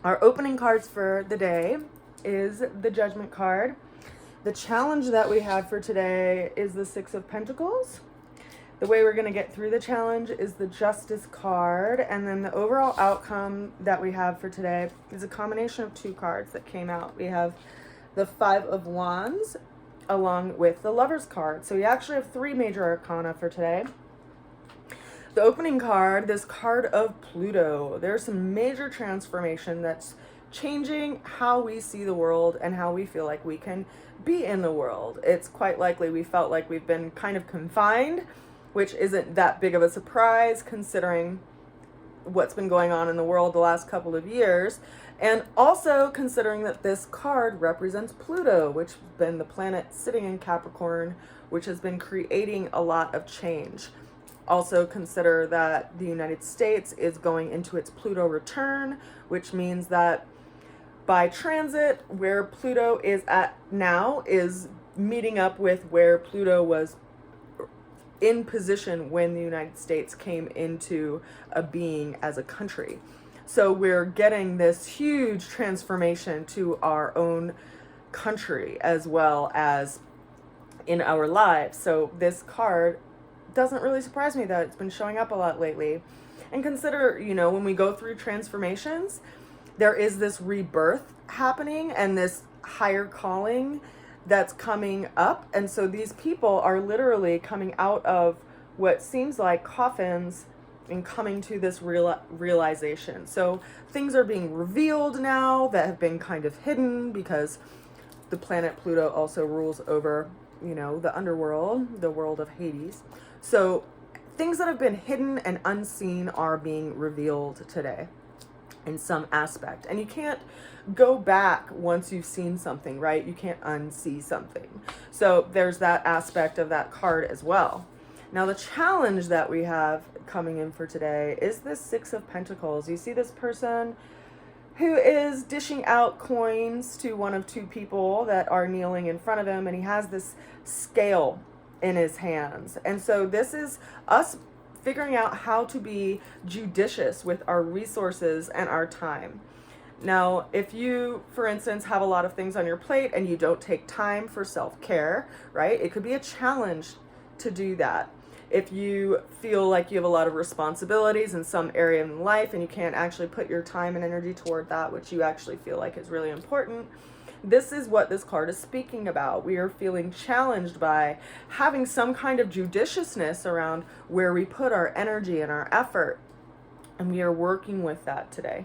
Our opening cards for the day is the Judgment card. The challenge that we have for today is the Six of Pentacles. The way we're going to get through the challenge is the Justice card, and then the overall outcome that we have for today is a combination of two cards that came out. We have the Five of Wands along with the Lover's card. So we actually have three major arcana for today. The opening card, this card of Pluto. There's some major transformation that's changing how we see the world and how we feel like we can be in the world. It's quite likely we felt like we've been kind of confined, which isn't that big of a surprise considering what's been going on in the world the last couple of years. And also considering that this card represents Pluto, which has been the planet sitting in Capricorn, which has been creating a lot of change. Also consider that the United States is going into its Pluto return, which means that by transit, where Pluto is at now is meeting up with where Pluto was in position when the United States came into a being as a country. So we're getting this huge transformation to our own country as well as in our lives. So this card doesn't really surprise me that it's been showing up a lot lately. And consider, when we go through transformations, there is this rebirth happening and this higher calling that's coming up. And so these people are literally coming out of what seems like coffins and coming to this realization. So things are being revealed now that have been kind of hidden because the planet Pluto also rules over, the underworld, the world of Hades. So things that have been hidden and unseen are being revealed today in some aspect. And you can't go back once you've seen something, right? You can't unsee something. So there's that aspect of that card as well. Now the challenge that we have coming in for today is this Six of Pentacles. You see this person who is dishing out coins to one of two people that are kneeling in front of him, and he has this scale in his hands. And so this is us figuring out how to be judicious with our resources and our time. Now, if you, for instance, have a lot of things on your plate and you don't take time for self-care, right? It could be a challenge to do that. If you feel like you have a lot of responsibilities in some area in life and you can't actually put your time and energy toward that, which you actually feel like is really important, this is what this card is speaking about. We are feeling challenged by having some kind of judiciousness around where we put our energy and our effort. And we are working with that today.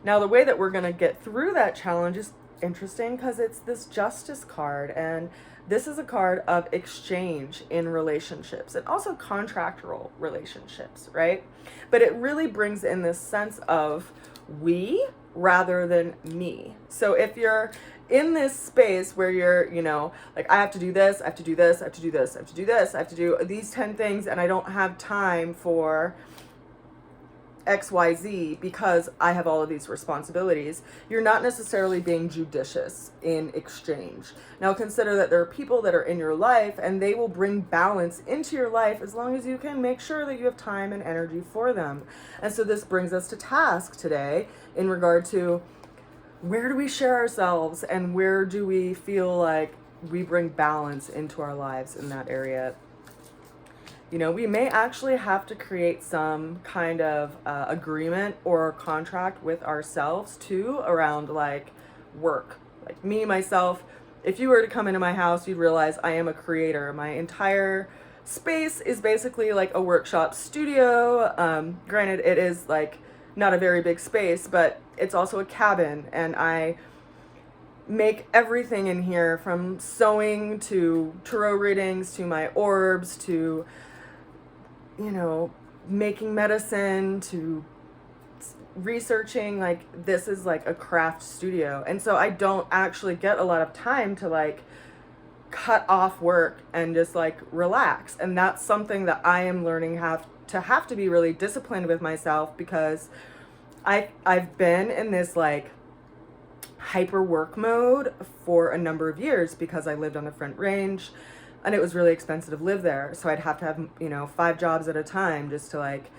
Now, the way that we're going to get through that challenge is interesting because it's this Justice card. And this is a card of exchange in relationships and also contractual relationships, right? But it really brings in this sense of we rather than me. So if you're in this space where you're, like, I have to do this, I have to do this, I have to do this, I have to do this, I have to do these 10 things, and I don't have time for XYZ because I have all of these responsibilities, you're not necessarily being judicious in exchange. Now consider that there are people that are in your life and they will bring balance into your life as long as you can make sure that you have time and energy for them. And so this brings us to task today in regard to where do we share ourselves and where do we feel like we bring balance into our lives in that area. We may actually have to create some kind of agreement or contract with ourselves too around like work. Like me, myself, if you were to come into my house, you'd realize I am a creator. My entire space is basically like a workshop studio. Granted, it is like not a very big space, but it's also a cabin, and I make everything in here from sewing to tarot readings to my orbs to making medicine to researching. Like, this is like a craft studio. And so I don't actually get a lot of time to like cut off work and just like relax. And that's something that I am learning have to be really disciplined with myself, because I've been in this like hyper work mode for a number of years because I lived on the Front Range and it was really expensive to live there. So I'd have to have, 5 jobs at a time just to like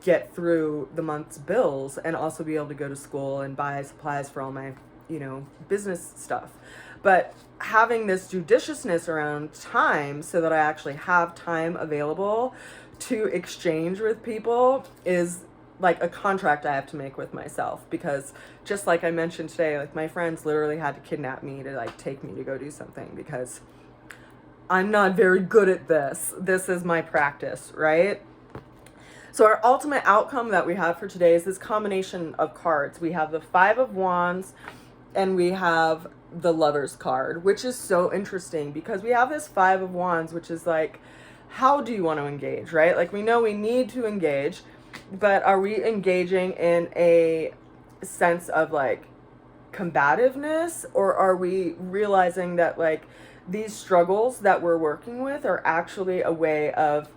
get through the month's bills and also be able to go to school and buy supplies for all my, business stuff. But having this judiciousness around time so that I actually have time available to exchange with people is like a contract I have to make with myself, because just like I mentioned today, like my friends literally had to kidnap me to like take me to go do something because I'm not very good at this. This is my practice, right? So our ultimate outcome that we have for today is this combination of cards. We have the Five of Wands and we have the Lover's card, which is so interesting because we have this Five of Wands, which is like, how do you want to engage, right? Like we know we need to engage, but are we engaging in a sense of like combativeness, or are we realizing that like these struggles that we're working with are actually a way of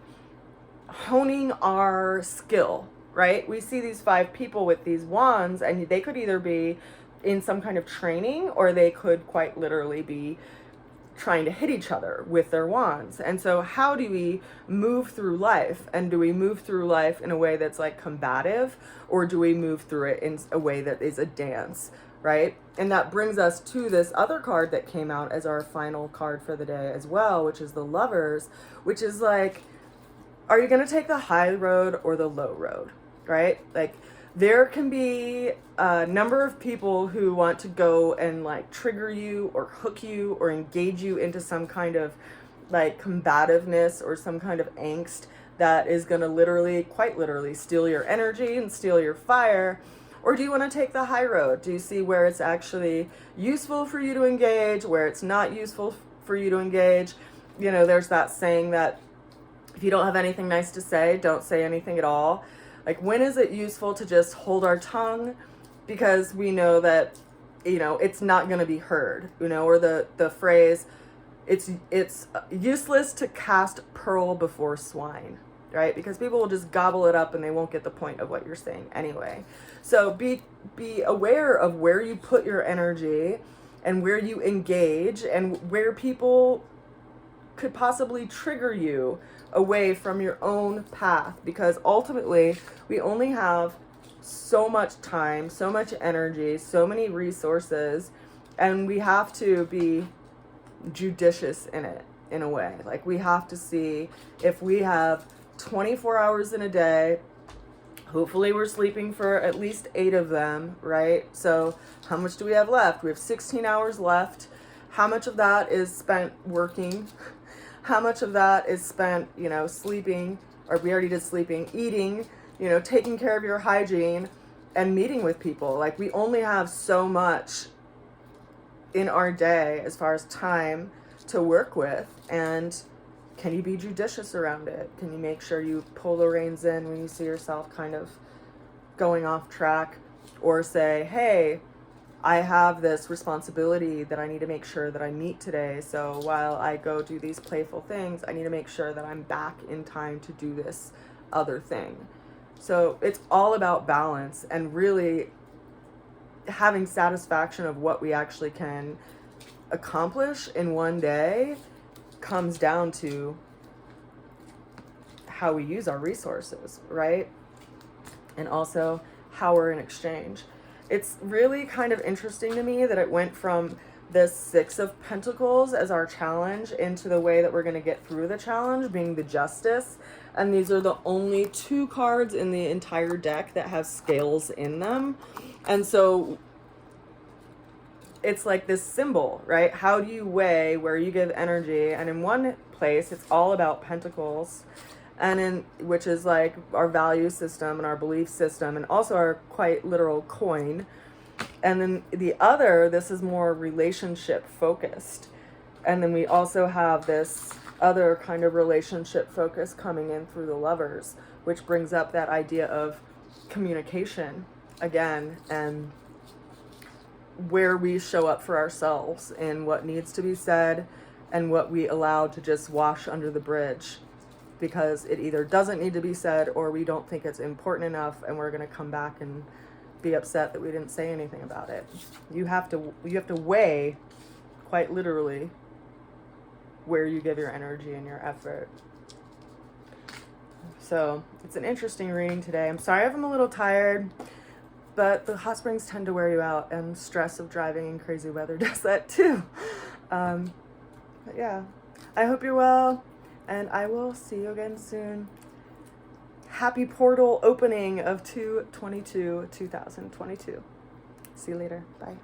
honing our skill, right? We see these five people with these wands and they could either be in some kind of training or they could quite literally be trying to hit each other with their wands. And so how do we move through life? And do we move through life in a way that's like combative, or do we move through it in a way that is a dance, right? And that brings us to this other card that came out as our final card for the day as well, which is the Lovers, which is like, are you going to take the high road or the low road, right? Like there can be a number of people who want to go and like trigger you or hook you or engage you into some kind of like combativeness or some kind of angst that is going to literally, quite literally, steal your energy and steal your fire. Or do you want to take the high road? Do you see where it's actually useful for you to engage, where it's not useful for you to engage? There's that saying that if you don't have anything nice to say, don't say anything at all. Like, when is it useful to just hold our tongue because we know that, it's not going to be heard, or the phrase, it's useless to cast pearl before swine, right? Because people will just gobble it up and they won't get the point of what you're saying anyway. So be aware of where you put your energy and where you engage and where people could possibly trigger you away from your own path, because ultimately we only have so much time, so much energy, so many resources, and we have to be judicious in it in a way. Like we have to see if we have 24 hours in a day, hopefully we're sleeping for at least 8 of them, right? So how much do we have left? We have 16 hours left. How much of that is spent working? How much of that is spent, sleeping, or we already did sleeping, eating, taking care of your hygiene and meeting with people? Like we only have so much in our day as far as time to work with. And can you be judicious around it? Can you make sure you pull the reins in when you see yourself kind of going off track, or say, hey, I have this responsibility that I need to make sure that I meet today. So while I go do these playful things, I need to make sure that I'm back in time to do this other thing. So it's all about balance and really having satisfaction of what we actually can accomplish in one day comes down to how we use our resources, right? And also how we're in exchange. It's really kind of interesting to me that it went from this Six of Pentacles as our challenge into the way that we're going to get through the challenge being the Justice. And these are the only 2 cards in the entire deck that have scales in them. And so it's like this symbol, right? How do you weigh where you give energy? And in one place, it's all about Pentacles, and which is like our value system and our belief system, and also our quite literal coin. And then the other, this is more relationship focused. And then we also have this other kind of relationship focus coming in through the Lovers, which brings up that idea of communication again, and where we show up for ourselves and what needs to be said and what we allow to just wash under the bridge because it either doesn't need to be said or we don't think it's important enough, and we're going to come back and be upset that we didn't say anything about it. You have to weigh, quite literally, where you give your energy and your effort. So it's an interesting reading today. I'm sorry if I'm a little tired, but the hot springs tend to wear you out, and stress of driving in crazy weather does that too. But yeah, I hope you're well, and I will see you again soon. Happy portal opening of 2/22/2022. See you later. Bye.